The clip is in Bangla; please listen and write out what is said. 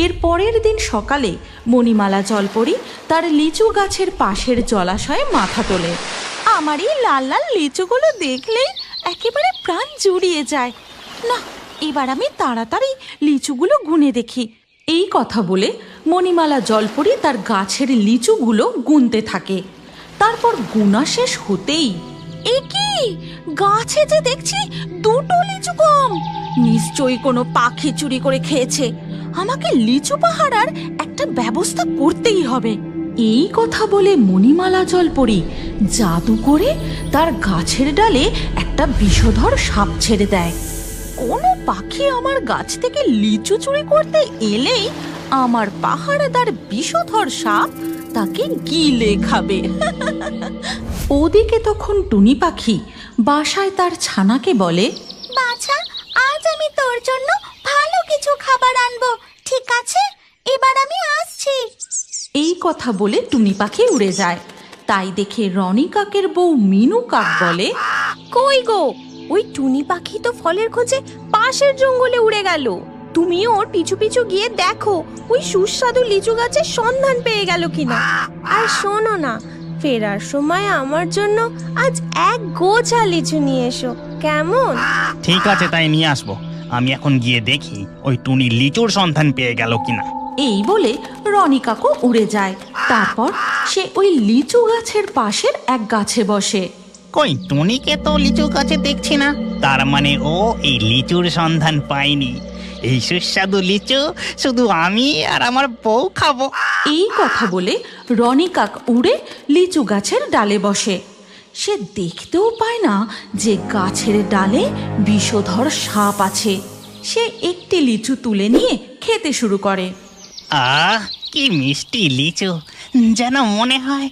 এর পরের দিন সকালে মণিমালা জলপরি তার লিচু গাছের পাশের জলাশয়ে মাথা তোলে। আমার এই লাল লাল লিচুগুলো দেখলেই একেবারে প্রাণ জুড়িয়ে যায়। না, এবার আমি তাড়াতাড়ি লিচুগুলো গুনে দেখি। এই কথা বলে মণিমালা জলপরি তার গাছের লিচুগুলো গুনতে থাকে। তারপর গুনা শেষ হতেই, এ কি, গাছে যে দেখছি দুটো লিচু কম! নিশ্চয়ই কোনো পাখি চুরি করে খেয়েছে। আমাকে লিচু পাহারার একটা ব্যবস্থা করতেই হবে। এই কথা বলে মণিমালা জলপরি জাদু করে তার গাছের ডালে একটা বিষধর সাপ ছেড়ে দেয়। কোনো পাখি আমার গাছ থেকে লিচু চুরি করতে এলেই আমার পাহারাদার বিষধর সাপ তাকে গিলে খাবে। ওদিকে তখন টুনি পাখি বাসায় তার ছানাকে বলে, বাছা, আজ আমি তোর জন্য ভালো কিছু খাবার আনবো, ঠিক আছে? এবার আমি আসছি। এই কথা বলে টুনি পাখি উড়ে যায়। তাই দেখে রনি কাকের বউ মিনু কাক বলে, কই গো, ওই টুনি পাখি তো ফলের খোঁজে পাশের জঙ্গলে উড়ে গেল। তুমি ওর পিছু পিছু গিয়ে দেখো ওই সুস্বাদু লিচু গাছের সন্ধান পেয়ে গেল কিনা। আর শোনো না, ফেরার সময় আমার জন্য আজ এক গোছা লিচু নিয়ে এসো, কেমন? ঠিক আছে, তাই নিয়ে আসবো। আমি এখন গিয়ে দেখি ওই টুনি লিচুর সন্ধান পেয়ে গেল কিনা। এই বলে রনি কাকু উড়ে যায়। তারপর সে ওই লিচু গাছের পাশের এক গাছে বসে। কই, টুনিকে তো লিচু গাছে দেখছি না। তার মানে ও এই লিচুর সন্ধান পায়নি। এই সুস্বাদু লিচু শুধু আমি আর আমার বউ খাবো। এই কথা বলে রনি কাক উড়ে লিচু গাছের ডালে বসে। সে দেখতেও পায় না যে গাছের ডালে বিষধর সাপ আছে। সে একটি লিচু তুলে নিয়ে খেতে শুরু করে। আহ, কি মিষ্টি লিচু! যেন মনে হয়